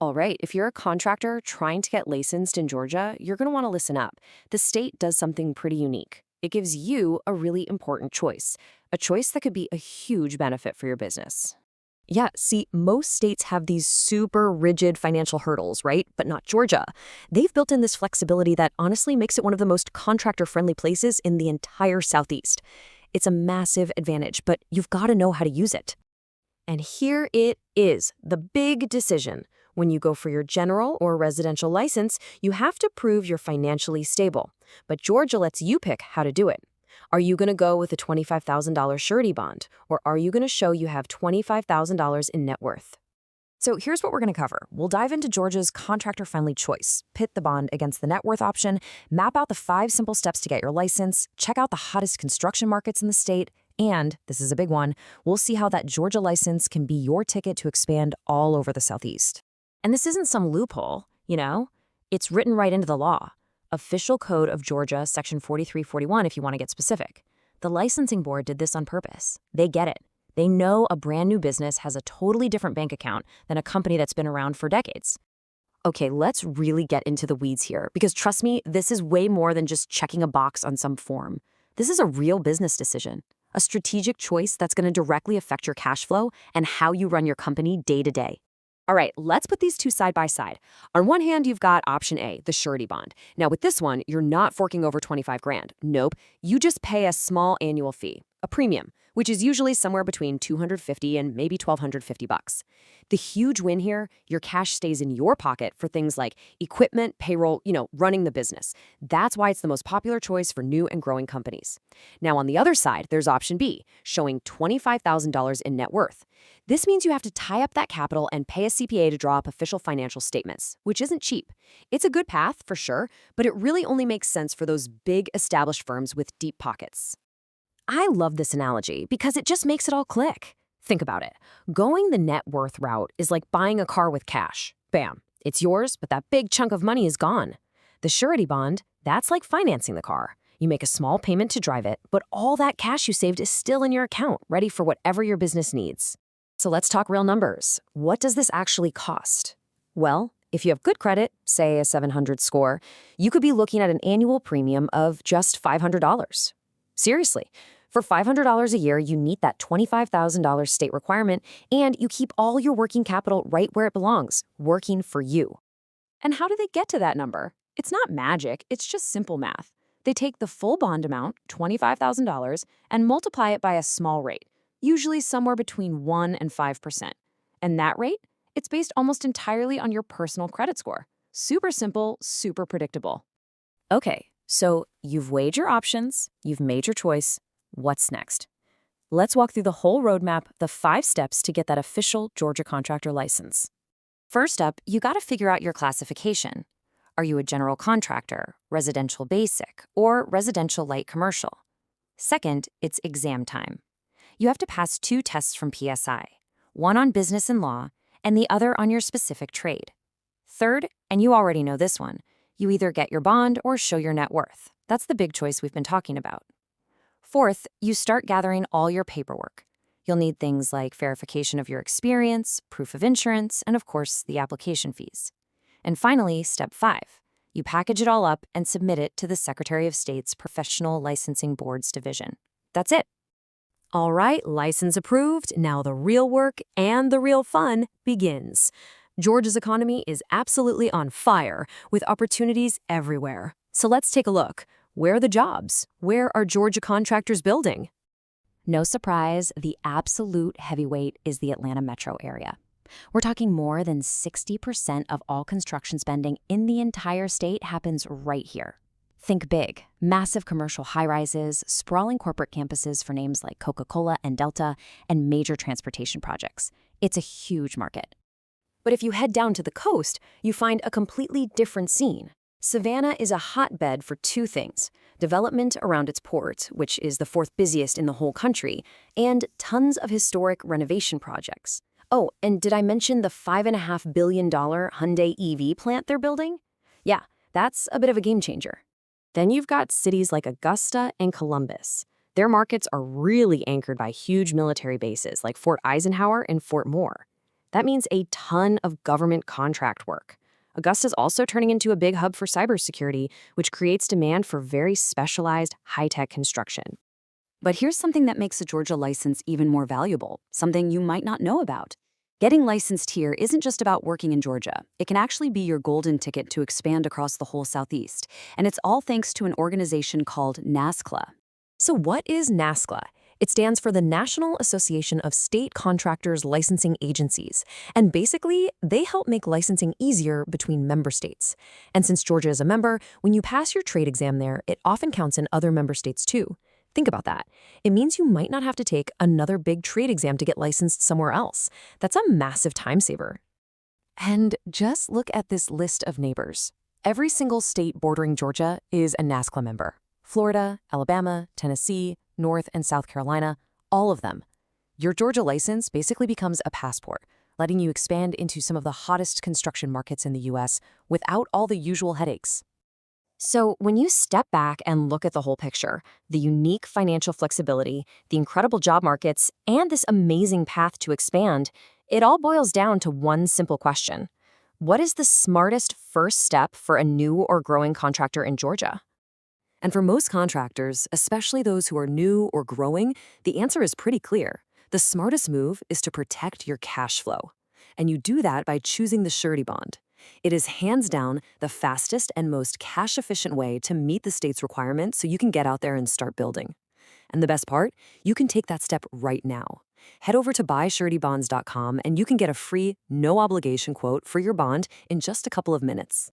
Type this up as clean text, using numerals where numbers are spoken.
All right, if you're a contractor trying to get licensed in Georgia, you're going to want to listen up. The state does something pretty unique. It gives you a really important choice, a choice that could be a huge benefit for your business. Yeah, see, most states have these super rigid financial hurdles, right? But not Georgia. They've built in this flexibility that honestly makes it one of the most contractor-friendly places in the entire Southeast. It's a massive advantage, but you've got to know how to use it. And here it is, the big decision. When you go for your general or residential license, you have to prove you're financially stable. But Georgia lets you pick how to do it. Are you going to go with a $25,000 surety bond, or are you going to show you have $25,000 in net worth? So here's what we're going to cover. We'll dive into Georgia's contractor-friendly choice, pit the bond against the net worth option, map out the 5 simple steps to get your license, check out the hottest construction markets in the state, and, this is a big one, we'll see how that Georgia license can be your ticket to expand all over the Southeast. And this isn't some loophole, It's written right into the law. Official Code of Georgia, Section 4341, if you want to get specific. The licensing board did this on purpose. They get it. They know a brand new business has a totally different bank account than a company that's been around for decades. Okay, let's really get into the weeds here, because trust me, this is way more than just checking a box on some form. This is a real business decision, a strategic choice that's going to directly affect your cash flow and how you run your company day to day. All right, let's put these two side by side. On one hand, you've got option A, the surety bond. Now with this one, you're not forking over 25 grand. Nope, you just pay a small annual fee, a premium, which is usually somewhere between $250 and maybe $1,250. The huge win here, your cash stays in your pocket for things like equipment, payroll, running the business. That's why it's the most popular choice for new and growing companies. Now on the other side, there's option B, showing $25,000 in net worth. This means you have to tie up that capital and pay a CPA to draw up official financial statements, which isn't cheap. It's a good path, for sure, but it really only makes sense for those big established firms with deep pockets. I love this analogy because it just makes it all click. Think about it. Going the net worth route is like buying a car with cash. Bam, it's yours, but that big chunk of money is gone. The surety bond, that's like financing the car. You make a small payment to drive it, but all that cash you saved is still in your account, ready for whatever your business needs. So let's talk real numbers. What does this actually cost? Well, if you have good credit, say a 700 score, you could be looking at an annual premium of just $500. Seriously, for $500 a year, you meet that $25,000 state requirement, and you keep all your working capital right where it belongs, working for you. And how do they get to that number? It's not magic, it's just simple math. They take the full bond amount, $25,000, and multiply it by a small rate, usually somewhere between 1% and 5%. And that rate? It's based almost entirely on your personal credit score. Super simple, super predictable. Okay, so you've weighed your options, you've made your choice. What's next? Let's walk through the whole roadmap, the 5 steps to get that official Georgia contractor license. First up, you got to figure out your classification. Are you a general contractor, residential basic, or residential light commercial? Second, it's exam time. You have to pass 2 tests from PSI, one on business and law, and the other on your specific trade. Third, and you already know this one, you either get your bond or show your net worth. That's the big choice we've been talking about. Fourth, you start gathering all your paperwork. You'll need things like verification of your experience, proof of insurance, and of course, the application fees. And finally, step 5, you package it all up and submit it to the Secretary of State's Professional Licensing Board's division. That's it. All right, license approved. Now the real work and the real fun begins. Georgia's economy is absolutely on fire, with opportunities everywhere. So let's take a look. Where are the jobs? Where are Georgia contractors building? No surprise, the absolute heavyweight is the Atlanta metro area. We're talking more than 60% of all construction spending in the entire state happens right here. Think big, massive commercial high-rises, sprawling corporate campuses for names like Coca-Cola and Delta, and major transportation projects. It's a huge market. But if you head down to the coast, you find a completely different scene. Savannah is a hotbed for 2 things: development around its port, which is the 4th busiest in the whole country, and tons of historic renovation projects. Oh, and did I mention the $5.5 billion Hyundai EV plant they're building? Yeah, that's a bit of a game changer. Then you've got cities like Augusta and Columbus. Their markets are really anchored by huge military bases like Fort Eisenhower and Fort Moore. That means a ton of government contract work. Augusta's also turning into a big hub for cybersecurity, which creates demand for very specialized, high-tech construction. But here's something that makes a Georgia license even more valuable, something you might not know about. Getting licensed here isn't just about working in Georgia. It can actually be your golden ticket to expand across the whole Southeast. And it's all thanks to an organization called NASCLA. So what is NASCLA? It stands for the National Association of State Contractors Licensing Agencies. And basically, they help make licensing easier between member states. And since Georgia is a member, when you pass your trade exam there, it often counts in other member states too. Think about that. It means you might not have to take another big trade exam to get licensed somewhere else. That's a massive time saver. And just look at this list of neighbors. Every single state bordering Georgia is a NASCLA member. Florida, Alabama, Tennessee, North and South Carolina, all of them. Your Georgia license basically becomes a passport, letting you expand into some of the hottest construction markets in the U.S. without all the usual headaches. So when you step back and look at the whole picture, the unique financial flexibility, the incredible job markets, and this amazing path to expand, it all boils down to one simple question. What is the smartest first step for a new or growing contractor in Georgia? And for most contractors, especially those who are new or growing, the answer is pretty clear. The smartest move is to protect your cash flow. And you do that by choosing the surety bond. It is hands down the fastest and most cash-efficient way to meet the state's requirements so you can get out there and start building. And the best part, you can take that step right now. Head over to buysuretybonds.com and you can get a free, no-obligation quote for your bond in just a couple of minutes.